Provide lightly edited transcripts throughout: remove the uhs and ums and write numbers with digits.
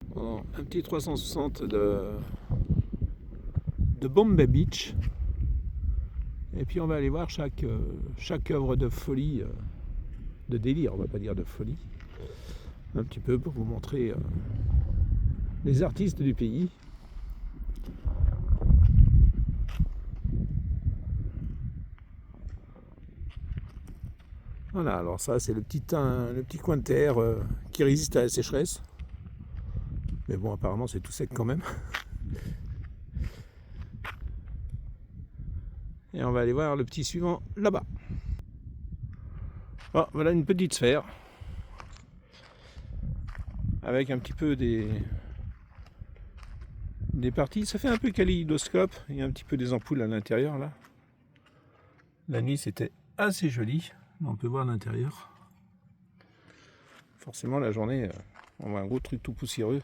Bon, un petit 360 de Bombay Beach. Et puis on va aller voir chaque œuvre de folie, de délire, on va pas dire de folie, un petit peu pour vous montrer les artistes du pays. Voilà, alors ça c'est le petit coin de terre qui résiste à la sécheresse. Mais bon, apparemment c'est tout sec quand même. Et on va aller voir le petit suivant là-bas. Oh, voilà une petite sphère avec un petit peu des parties. Ça fait un peu kaléidoscope. Il y a un petit peu des ampoules à l'intérieur là. La nuit c'était assez joli. On peut voir l'intérieur. Forcément la journée, on voit un gros truc tout poussiéreux.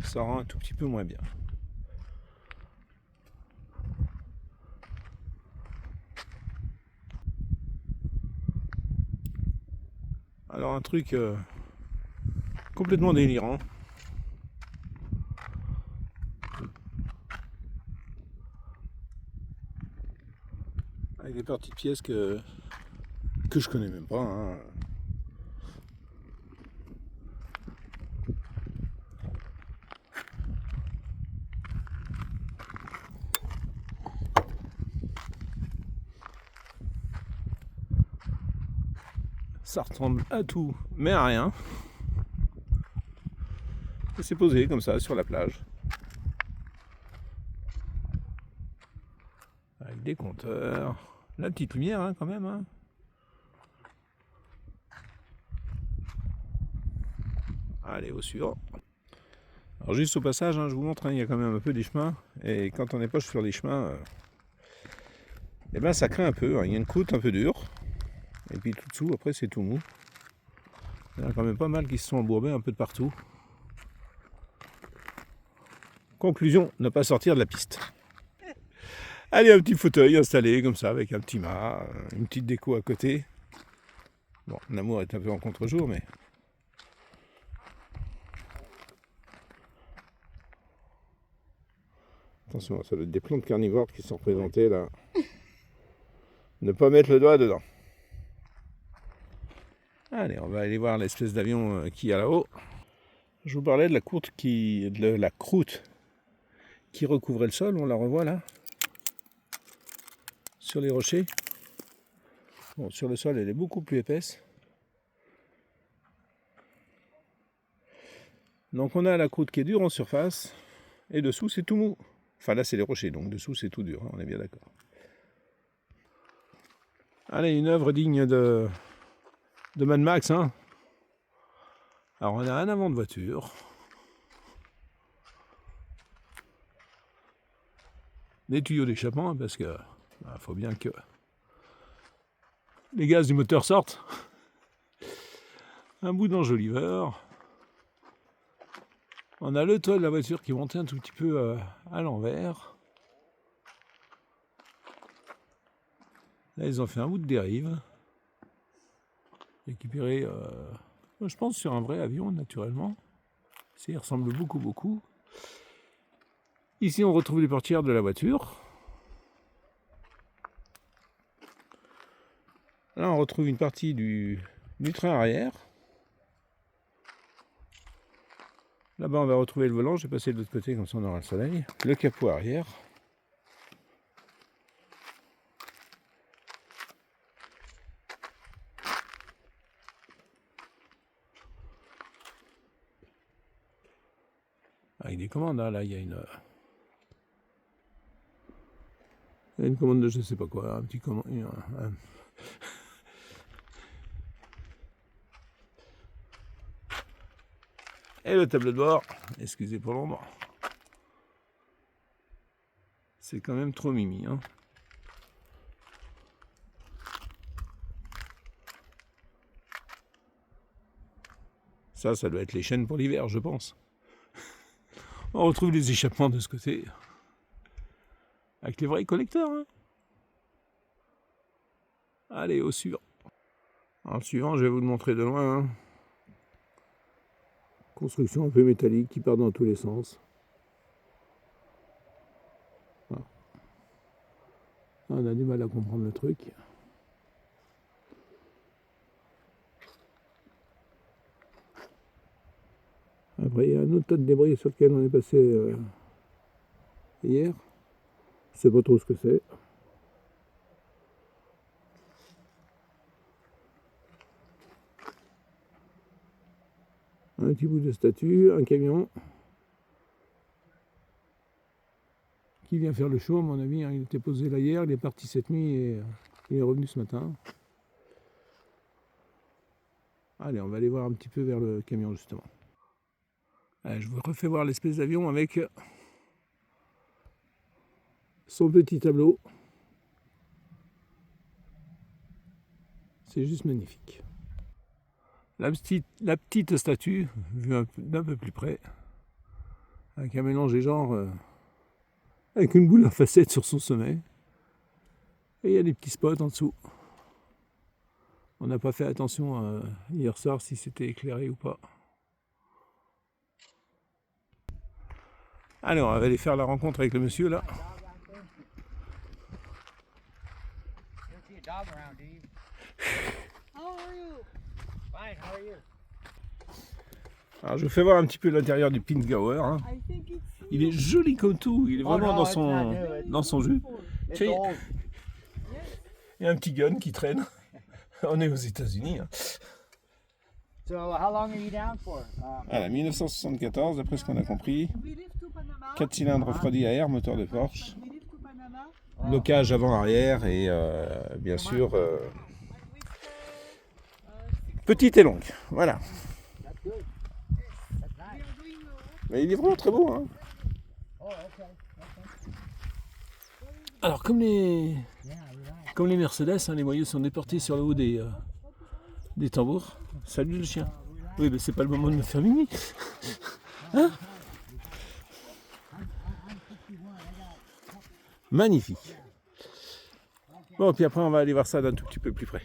Ça rend un tout petit peu moins bien. Alors un truc complètement délirant. Avec des parties de pièces que je connais même pas. Hein. Ça ressemble à tout, mais à rien. Et c'est posé comme ça sur la plage. Avec des compteurs. La petite lumière hein, quand même. Hein. Allez, au suivant. Alors juste au passage, hein, je vous montre, hein, il y a quand même un peu des chemins. Et quand on est pas sur les chemins, eh ben ça craint un peu. Hein. Il y a une croûte un peu dure. Et puis tout dessous, après c'est tout mou. Il y en a quand même pas mal qui se sont embourbés un peu de partout. Conclusion, ne pas sortir de la piste. Allez, un petit fauteuil installé comme ça, avec un petit mât, une petite déco à côté. Bon, l'amour est un peu en contre-jour, mais... Attention, ça doit être des plantes carnivores qui sont représentées là. Ne pas mettre le doigt dedans. Allez, on va aller voir l'espèce d'avion qu'il y a là-haut. Je vous parlais de la croûte qui recouvrait le sol, on la revoit là. Sur les rochers. Bon, sur le sol, elle est beaucoup plus épaisse. Donc on a la croûte qui est dure en surface, et dessous c'est tout mou. Enfin là c'est les rochers, donc dessous c'est tout dur, hein, on est bien d'accord. Allez, une œuvre digne de Mad Max. Hein. Alors on a un avant de voiture. Des tuyaux d'échappement, parce que faut bien que les gaz du moteur sortent. Un bout d'enjoliveur. On a le toit de la voiture qui est monté un tout petit peu à l'envers. Là, ils ont fait un bout de dérive. Récupéré, je pense, sur un vrai avion, naturellement. Ça y ressemble beaucoup. Ici, on retrouve les portières de la voiture. Là, on retrouve une partie du train arrière. Là-bas, on va retrouver le volant. Je vais passer de l'autre côté, comme ça on aura le soleil. Le capot arrière. Avec des commandes, hein. Là, il y a une commande de je sais pas quoi, un petit commande. Et le tableau de bord, excusez pour l'ombre. C'est quand même trop mimi. Hein. Ça doit être les chaînes pour l'hiver, je pense. On retrouve les échappements de ce côté. Avec les vrais collecteurs. Hein. Allez, au suivant. Alors, le suivant, je vais vous le montrer de loin. Hein. Construction un peu métallique qui part dans tous les sens. Voilà. On a du mal à comprendre le truc. Après, il y a un autre tas de débris sur lequel on est passé hier. Je ne sais pas trop ce que c'est. Un petit bout de statue, un camion qui vient faire le show, à mon avis. Il était posé là hier, il est parti cette nuit et il est revenu ce matin. Allez, on va aller voir un petit peu vers le camion justement. Allez, je vous refais voir l'espèce d'avion avec son petit tableau. C'est juste magnifique. La petite statue, vue d'un peu plus près, avec un mélange des genres, avec une boule à facettes sur son sommet. Et il y a des petits spots en dessous. On n'a pas fait attention hier soir si c'était éclairé ou pas. Alors, on va aller faire la rencontre avec le monsieur là. Alors je vous fais voir un petit peu l'intérieur du Pinzgauer. Hein. Il est joli comme tout, il est vraiment dans son jus. Il y a un petit gun qui traîne. On est aux États-Unis. Hein. Voilà, 1974, d'après ce qu'on a compris. 4 cylindres refroidis à air, moteur de Porsche. Blocage avant-arrière et bien sûr petite et longue. Voilà. Mais il est vraiment très beau. Hein. Alors comme les Mercedes, hein, les moyeux sont déportés sur le haut des tambours. Salut le chien. Oui, mais c'est pas le moment de me faire mimi. Hein? Magnifique. Bon, puis après on va aller voir ça d'un tout petit peu plus près.